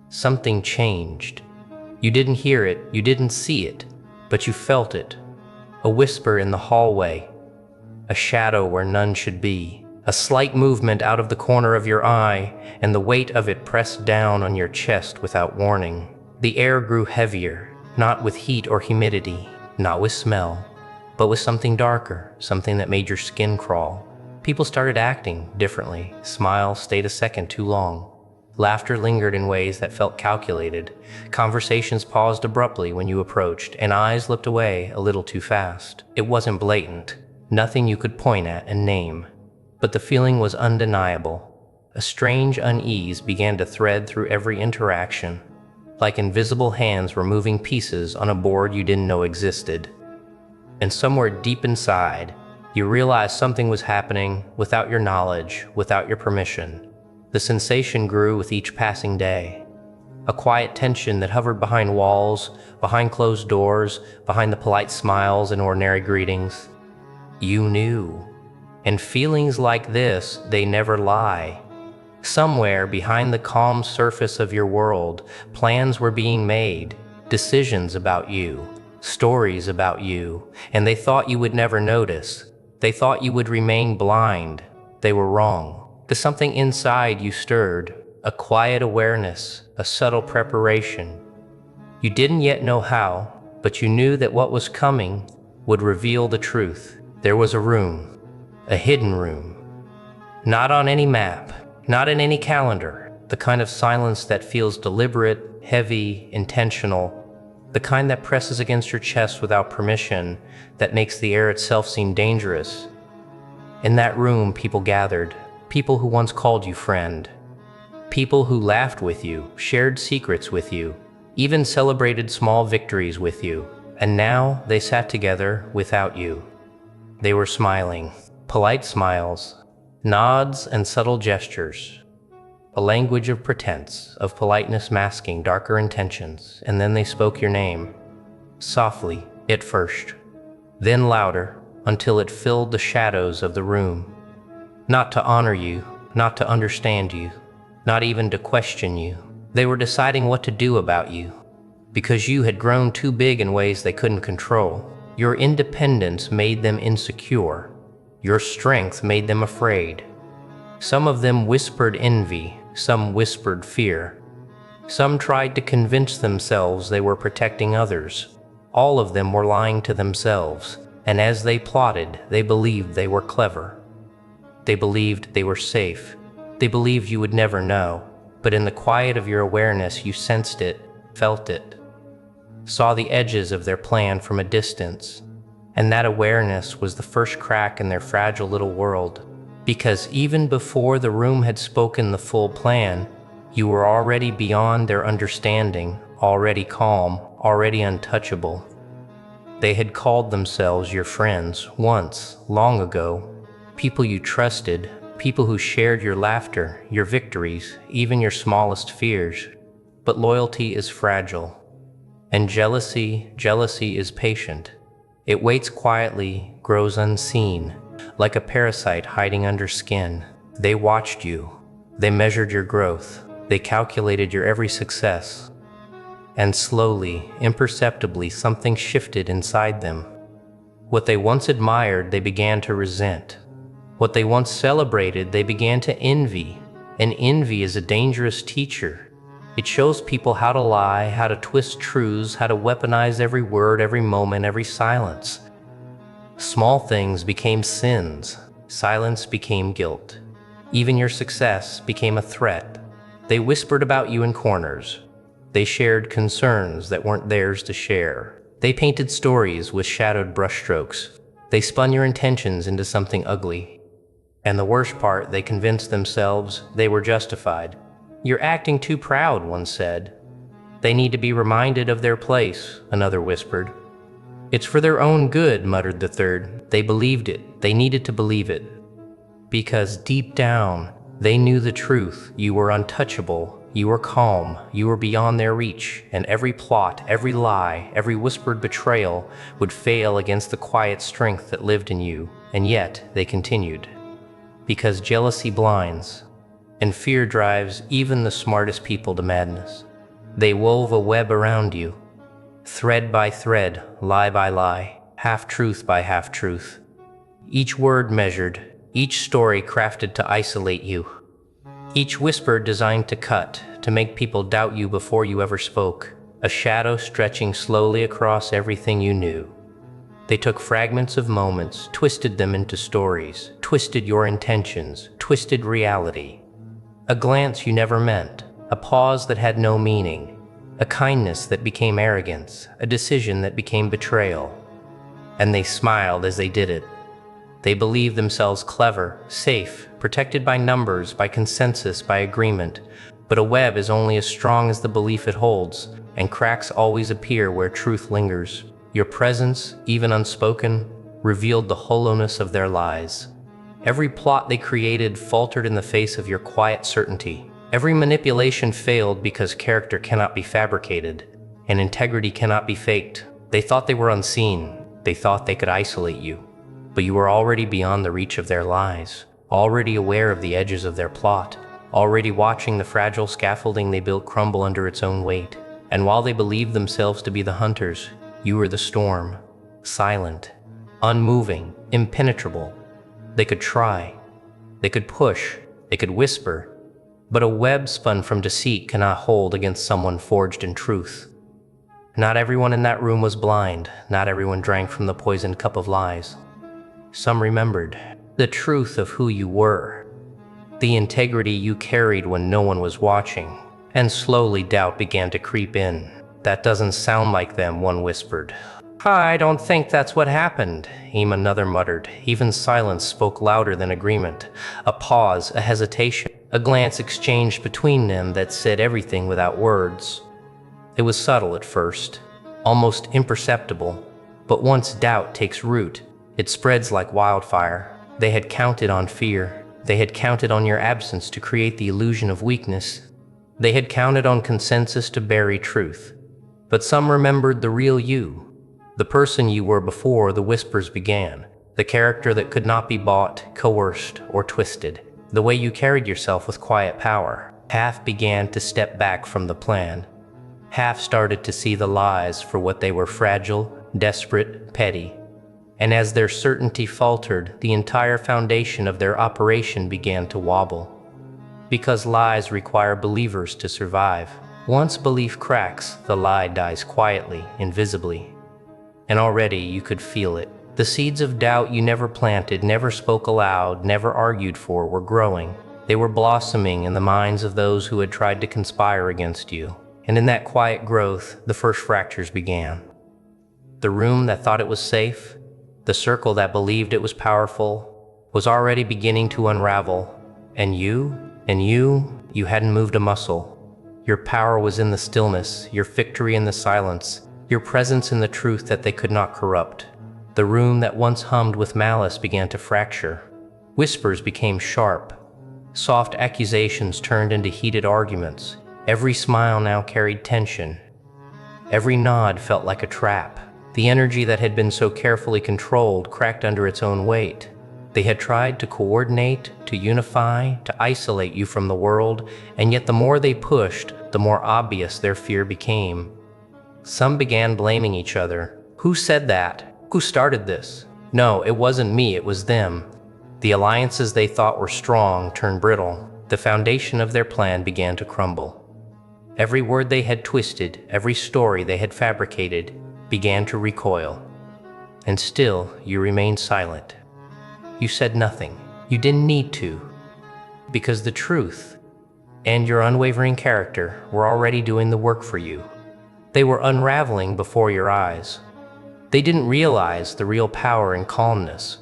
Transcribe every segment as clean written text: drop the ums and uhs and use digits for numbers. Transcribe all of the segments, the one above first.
Something changed. You didn't hear it, you didn't see it, but you felt it. A whisper in the hallway, a shadow where none should be, a slight movement out of the corner of your eye, and the weight of it pressed down on your chest without warning. The air grew heavier, not with heat or humidity, not with smell, but with something darker, something that made your skin crawl. People started acting differently. Smiles stayed a second too long. Laughter lingered in ways that felt calculated. Conversations paused abruptly when you approached, and eyes looked away a little too fast. It wasn't blatant, nothing you could point at and name, but the feeling was undeniable. A strange unease began to thread through every interaction, like invisible hands were moving pieces on a board you didn't know existed. And somewhere deep inside, you realized something was happening without your knowledge, without your permission. The sensation grew with each passing day. A quiet tension that hovered behind walls, behind closed doors, behind the polite smiles and ordinary greetings. You knew. And feelings like this, they never lie. Somewhere behind the calm surface of your world, plans were being made, decisions about you, stories about you, and they thought you would never notice. They thought you would remain blind. They were wrong. Because something inside you stirred, a quiet awareness, a subtle preparation. You didn't yet know how, but you knew that what was coming would reveal the truth. There was a room, a hidden room. Not on any map, not in any calendar, the kind of silence that feels deliberate, heavy, intentional, the kind that presses against your chest without permission, that makes the air itself seem dangerous. In that room, people gathered, people who once called you friend, people who laughed with you, shared secrets with you, even celebrated small victories with you, and now they sat together without you. They were smiling, polite smiles, nods and subtle gestures, a language of pretense, of politeness masking darker intentions, and then they spoke your name, softly at first, then louder, until it filled the shadows of the room. Not to honor you, not to understand you, not even to question you. They were deciding what to do about you, because you had grown too big in ways they couldn't control. Your independence made them insecure. Your strength made them afraid. Some of them whispered envy, some whispered fear. Some tried to convince themselves they were protecting others. All of them were lying to themselves, and as they plotted, they believed they were clever. They believed they were safe. They believed you would never know, but in the quiet of your awareness, you sensed it, felt it, saw the edges of their plan from a distance. And that awareness was the first crack in their fragile little world, because even before the room had spoken the full plan, you were already beyond their understanding, already calm, already untouchable. They had called themselves your friends once, long ago, people you trusted, people who shared your laughter, your victories, even your smallest fears. But loyalty is fragile, and jealousy is patient. It waits quietly, grows unseen, like a parasite hiding under skin. They watched you. They measured your growth. They calculated your every success. And slowly, imperceptibly, something shifted inside them. What they once admired, they began to resent. What they once celebrated, they began to envy. And envy is a dangerous teacher. It shows people how to lie, how to twist truths, how to weaponize every word, every moment, every silence. Small things became sins. Silence became guilt. Even your success became a threat. They whispered about you in corners. They shared concerns that weren't theirs to share. They painted stories with shadowed brushstrokes. They spun your intentions into something ugly. And the worst part, they convinced themselves they were justified. You're acting too proud, one said. They need to be reminded of their place, another whispered. It's for their own good, muttered the third. They believed it. They needed to believe it. Because deep down, they knew the truth. You were untouchable. You were calm. You were beyond their reach. And every plot, every lie, every whispered betrayal would fail against the quiet strength that lived in you. And yet, they continued. Because jealousy blinds, and fear drives even the smartest people to madness. They wove a web around you, thread by thread, lie by lie, half-truth by half-truth. Each word measured, each story crafted to isolate you. Each whisper designed to cut, to make people doubt you before you ever spoke. A shadow stretching slowly across everything you knew. They took fragments of moments, twisted them into stories, twisted your intentions, twisted reality. A glance you never meant, a pause that had no meaning, a kindness that became arrogance, a decision that became betrayal. And they smiled as they did it. They believed themselves clever, safe, protected by numbers, by consensus, by agreement. But a web is only as strong as the belief it holds, and cracks always appear where truth lingers. Your presence, even unspoken, revealed the hollowness of their lies. Every plot they created faltered in the face of your quiet certainty. Every manipulation failed because character cannot be fabricated, and integrity cannot be faked. They thought they were unseen. They thought they could isolate you. But you were already beyond the reach of their lies, already aware of the edges of their plot, already watching the fragile scaffolding they built crumble under its own weight. And while they believed themselves to be the hunters, you were the storm, silent, unmoving, impenetrable. They could try, they could push, they could whisper, but a web spun from deceit cannot hold against someone forged in truth. Not everyone in that room was blind, not everyone drank from the poisoned cup of lies. Some remembered the truth of who you were, the integrity you carried when no one was watching, and slowly doubt began to creep in. That doesn't sound like them, one whispered. I don't think that's what happened, another muttered. Even silence spoke louder than agreement. A pause, a hesitation, a glance exchanged between them that said everything without words. It was subtle at first, almost imperceptible, but once doubt takes root, it spreads like wildfire. They had counted on fear. They had counted on your absence to create the illusion of weakness. They had counted on consensus to bury truth. But some remembered the real you, the person you were before the whispers began, the character that could not be bought, coerced, or twisted, the way you carried yourself with quiet power. Half began to step back from the plan. Half started to see the lies for what they were: fragile, desperate, petty. And as their certainty faltered, the entire foundation of their operation began to wobble. Because lies require believers to survive. Once belief cracks, the lie dies quietly, invisibly. And already you could feel it. The seeds of doubt you never planted, never spoke aloud, never argued for, were growing. They were blossoming in the minds of those who had tried to conspire against you. And in that quiet growth, the first fractures began. The room that thought it was safe, the circle that believed it was powerful, was already beginning to unravel. And you hadn't moved a muscle. Your power was in the stillness, your victory in the silence, your presence in the truth that they could not corrupt. The room that once hummed with malice began to fracture. Whispers became sharp. Soft accusations turned into heated arguments. Every smile now carried tension. Every nod felt like a trap. The energy that had been so carefully controlled cracked under its own weight. They had tried to coordinate, to unify, to isolate you from the world, and yet the more they pushed, the more obvious their fear became. Some began blaming each other. Who said that? Who started this? No, it wasn't me, it was them. The alliances they thought were strong turned brittle. The foundation of their plan began to crumble. Every word they had twisted, every story they had fabricated, began to recoil. And still, you remained silent. You said nothing. You didn't need to. Because the truth and your unwavering character were already doing the work for you. They were unraveling before your eyes. They didn't realize the real power in calmness.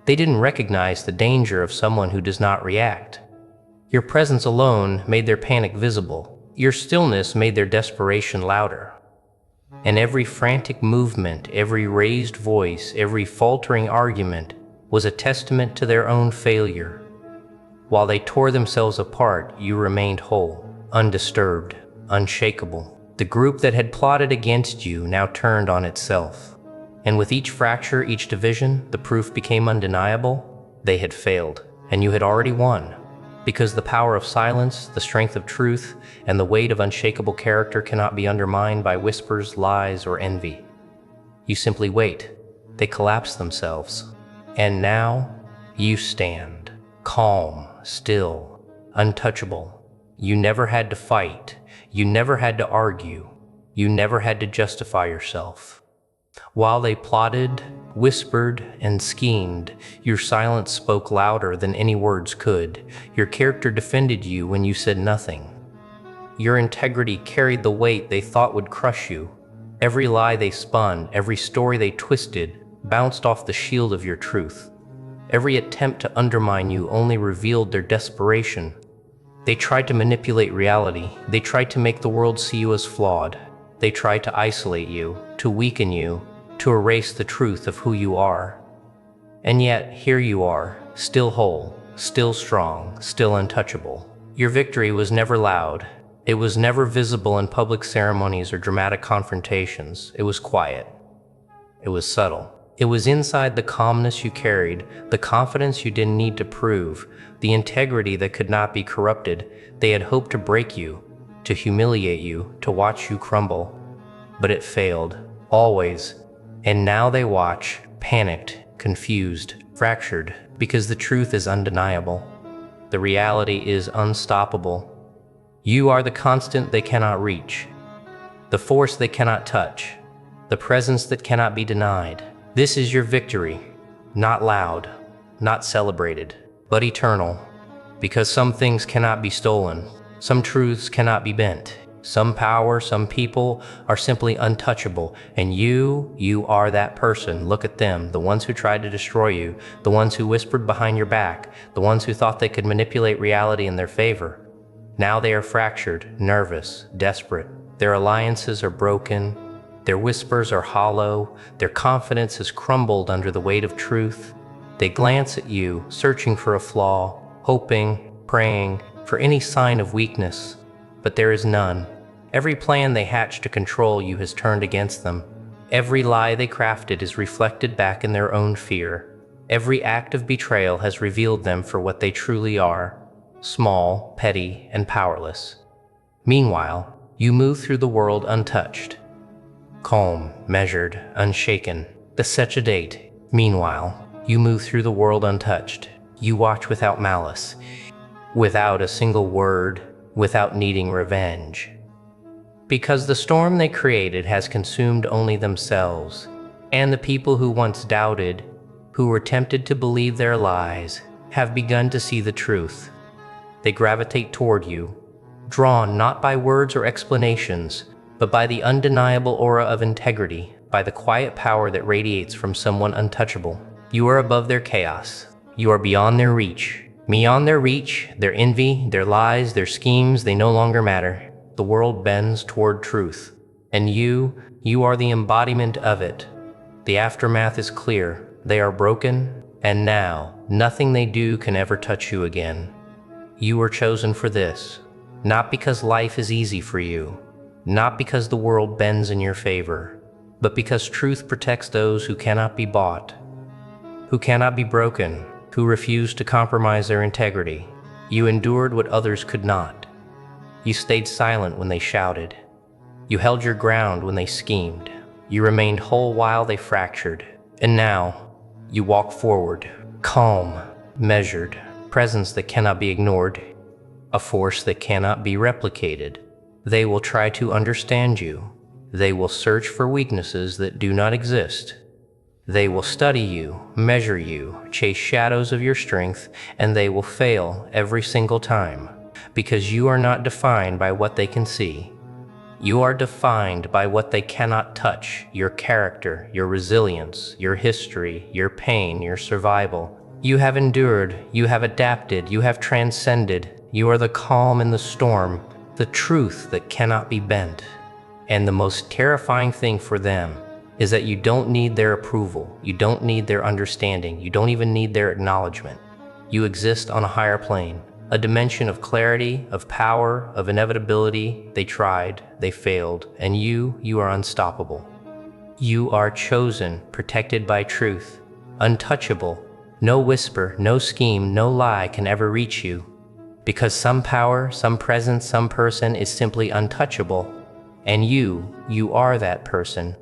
They didn't recognize the danger of someone who does not react. Your presence alone made their panic visible. Your stillness made their desperation louder. And every frantic movement, every raised voice, every faltering argument was a testament to their own failure. While they tore themselves apart, you remained whole, undisturbed, unshakable. The group that had plotted against you now turned on itself. And with each fracture, each division, the proof became undeniable. They had failed, and you had already won. Because the power of silence, the strength of truth, and the weight of unshakable character cannot be undermined by whispers, lies, or envy. You simply wait. They collapse themselves. And now, you stand, calm, still, untouchable. You never had to fight. You never had to argue. You never had to justify yourself. While they plotted, whispered, and schemed, your silence spoke louder than any words could. Your character defended you when you said nothing. Your integrity carried the weight they thought would crush you. Every lie they spun, every story they twisted, bounced off the shield of your truth. Every attempt to undermine you only revealed their desperation. They tried to manipulate reality. They tried to make the world see you as flawed. They tried to isolate you, to weaken you, to erase the truth of who you are. And yet, here you are, still whole, still strong, still untouchable. Your victory was never loud. It was never visible in public ceremonies or dramatic confrontations. It was quiet. It was subtle. It was inside the calmness you carried, the confidence you didn't need to prove, the integrity that could not be corrupted. They had hoped to break you, to humiliate you, to watch you crumble. But it failed, always. And now they watch, panicked, confused, fractured, because the truth is undeniable. The reality is unstoppable. You are the constant they cannot reach, the force they cannot touch, the presence that cannot be denied. This is your victory, not loud, not celebrated, but eternal. Because some things cannot be stolen, some truths cannot be bent, some power, some people are simply untouchable, and you are that person. Look at them, the ones who tried to destroy you, the ones who whispered behind your back, the ones who thought they could manipulate reality in their favor. Now they are fractured, nervous, desperate. Their alliances are broken. Their whispers are hollow. Their confidence has crumbled under the weight of truth. They glance at you, searching for a flaw, hoping, praying for any sign of weakness. But there is none. Every plan they hatched to control you has turned against them. Every lie they crafted is reflected back in their own fear. Every act of betrayal has revealed them for what they truly are: small, petty, and powerless. Meanwhile, you move through the world untouched, calm, measured, unshaken. The such a date. Meanwhile, you move through the world untouched. You watch without malice, without a single word, without needing revenge. Because the storm they created has consumed only themselves, and the people who once doubted, who were tempted to believe their lies, have begun to see the truth. They gravitate toward you, drawn not by words or explanations, but by the undeniable aura of integrity, by the quiet power that radiates from someone untouchable. You are above their chaos. You are beyond their reach. Beyond their reach, their envy, their lies, their schemes, they no longer matter. The world bends toward truth, and you are the embodiment of it. The aftermath is clear. They are broken, and now nothing they do can ever touch you again. You were chosen for this, not because life is easy for you, not because the world bends in your favor, but because truth protects those who cannot be bought, who cannot be broken, who refuse to compromise their integrity. You endured what others could not. You stayed silent when they shouted. You held your ground when they schemed. You remained whole while they fractured. And now, you walk forward, calm, measured, presence that cannot be ignored, a force that cannot be replicated. They will try to understand you. They will search for weaknesses that do not exist. They will study you, measure you, chase shadows of your strength, and they will fail every single time, because you are not defined by what they can see. You are defined by what they cannot touch: your character, your resilience, your history, your pain, your survival. You have endured, you have adapted, you have transcended. You are the calm in the storm, the truth that cannot be bent. And the most terrifying thing for them is that you don't need their approval, you don't need their understanding, you don't even need their acknowledgement. You exist on a higher plane, a dimension of clarity, of power, of inevitability. They tried, they failed, and you are unstoppable. You are chosen, protected by truth, untouchable. No whisper, no scheme, no lie can ever reach you. Because some power, some presence, some person is simply untouchable. And you are that person.